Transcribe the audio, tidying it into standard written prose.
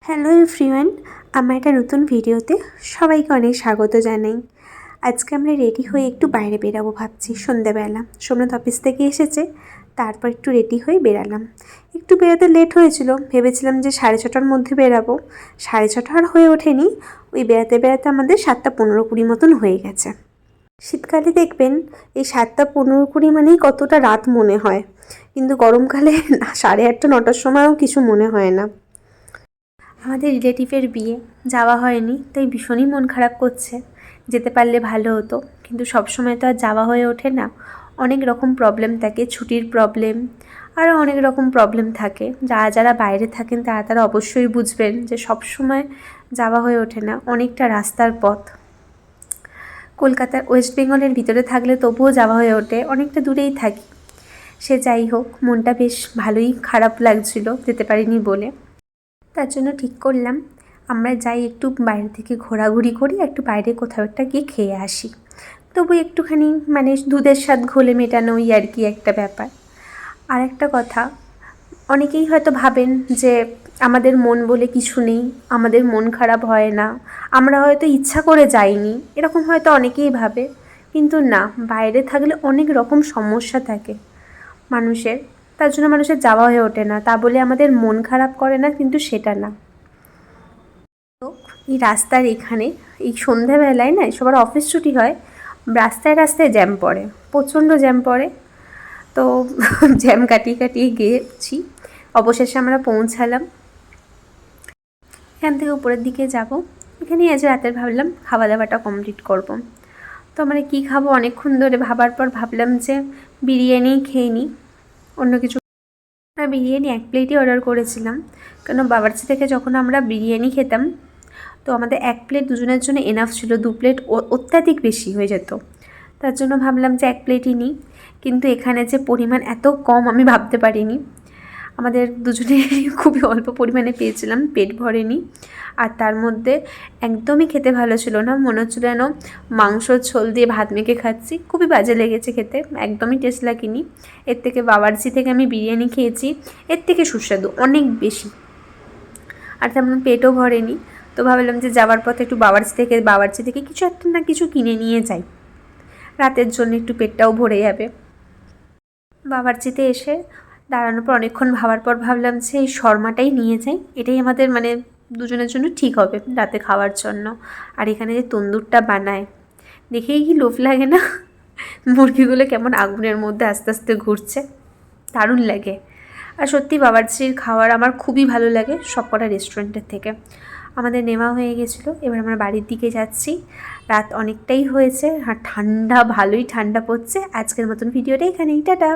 Hello everyone, আমার একটা নতুন ভিডিওতে সবাইকে অনেক স্বাগত জানাই। আজকে আমরা রেডি হয়ে একটু বাইরে বেরাবো ভাবছি। সন্ধ্যাবেলা সোমনাথ অফিস থেকে এসেছে, তারপর একটু রেডি হয়ে বেরালাম। একটু বেরোতে লেট হয়েছিল, ভেবেছিলাম যে 6:30টার মধ্যে বেরাবো। 6:30 আর হয়ে ওঠেনি, ওই বেড়াতে বেড়াতে আমাদের 7:15-20 মতন হয়ে গেছে। শীতকালে দেখবেন এই 7:15-20 মানেই কতটা রাত মনে হয়, কিন্তু গরমকালে 8:30-9টার সময়ও কিছু মনে হয় না। আমাদের রিলেটিভের বিয়ে, যাওয়া হয়নি, তাই ভীষণই মন খারাপ করছে। যেতে পারলে ভালো হতো, কিন্তু সবসময় তো আর যাওয়া হয়ে ওঠে না। অনেক রকম প্রবলেম থাকে, ছুটির প্রবলেম, আরও অনেক রকম প্রবলেম থাকে। যারা বাইরে থাকেন তারা অবশ্যই বুঝবেন যে সবসময় যাওয়া হয়ে ওঠে না। অনেকটা রাস্তার পথ। কলকাতার ওয়েস্ট বেঙ্গলের ভিতরে থাকলে তবুও যাওয়া হয়ে ওঠে, অনেকটা দূরেই থাকি। সে যাই হোক, মনটা বেশ ভালোই খারাপ লাগছিল যেতে পারিনি বলে। তার জন্য ঠিক করলাম আমরা যাই, একটু বাইরে থেকে ঘোরাঘুরি করি, একটু বাইরে কোথাও একটা গিয়ে খেয়ে আসি। তবু একটুখানি দুধের স্বাদ ঘোলে মেটানো, ওই আর কি একটা ব্যাপার। আর একটা কথা, অনেকেই হয়তো ভাবেন যে আমাদের মন বলে কিছু নেই, আমাদের মন খারাপ হয় না, আমরা হয়তো ইচ্ছা করে যাইনি, এরকম হয়তো অনেকেই ভাবে। কিন্তু না, বাইরে থাকলে অনেক রকম সমস্যা থাকে মানুষের, তার জন্য মানুষের যাওয়া হয়ে ওঠে না। তা বলে আমাদের মন খারাপ করে না, কিন্তু সেটা না। তো এই রাস্তার এখানে এই সন্ধ্যাবেলায় না, সবার অফিস ছুটি হয়, রাস্তায় রাস্তায় জ্যাম পড়ে, প্রচণ্ড জ্যাম পড়ে। তো জ্যাম কাটিয়ে কাটিয়ে গিয়েছি, অবশেষে আমরা পৌঁছালাম। এখান থেকে উপরের দিকে যাব। এখানেই আজ রাতের ভাবলাম খাওয়া দাওয়াটা কমপ্লিট করব। তো আমরা কী খাবো অনেকক্ষণ ধরে ভাবার পর ভাবলাম যে বিরিয়ানি খেয়ে নিই, অন্য কিছু। আমরা বিরিয়ানি 1 প্লেটই অর্ডার করেছিলাম, কারণ বাবুর্চি থেকে যখন আমরা বিরিয়ানি খেতাম তো আমাদের 1 প্লেট দুজনের জন্য এনাফ ছিল, 2 প্লেট অত্যাধিক বেশি হয়ে যেত। তার জন্য ভাবলাম যে 1 প্লেটই নিই, কিন্তু এখানে যে পরিমাণ এত কম আমি ভাবতে পারিনি। আমাদের দুজনেই খুবই অল্প পরিমাণে পেয়েছিলাম, পেট ভরেনি। আর তার মধ্যে একদমই খেতে ভালো ছিল না, মনে হচ্ছিল যেন মাংসর ঝোল দিয়ে ভাত মেখে খাচ্ছি। খুবই বাজে লেগেছে খেতে, একদমই টেস্ট লাগেনি। এর থেকে বাবুর্চি থেকে আমি বিরিয়ানি খেয়েছি, এর থেকে সুস্বাদু অনেক বেশি। আর তেমন পেটও ভরেনি। তো ভাবলাম যে যাওয়ার পথে একটু বাবুর্চি থেকে কিছু একটা না কিছু কিনে নিয়ে যাই, রাতের জন্য একটু পেটটাও ভরে যাবে। বাবুর্চিতে এসে দাঁড়ানোর পর অনেকক্ষণ ভাবার পর ভাবলাম যে এই শর্মাটাই নিয়ে যাই, এটাই আমাদের দুজনের জন্য ঠিক হবে রাতে খাওয়ার জন্য। আর এখানে যে তন্দুরটা বানায়, দেখেই কি লোভ লাগে না? মুরগিগুলো কেমন আগুনের মধ্যে আস্তে আস্তে ঘুরছে, দারুণ লাগে। আর সত্যি বাবুর্চির খাবার আমার খুবই ভালো লাগে সবকটা রেস্টুরেন্টের থেকে। আমাদের নেওয়া হয়ে গেছিলো, এবার আমরা বাড়ির দিকে যাচ্ছি। রাত অনেকটাই হয়েছে, আর ঠান্ডা, ভালোই ঠান্ডা পড়ছে। আজকের মতন ভিডিওটা এখানেই, টাটা।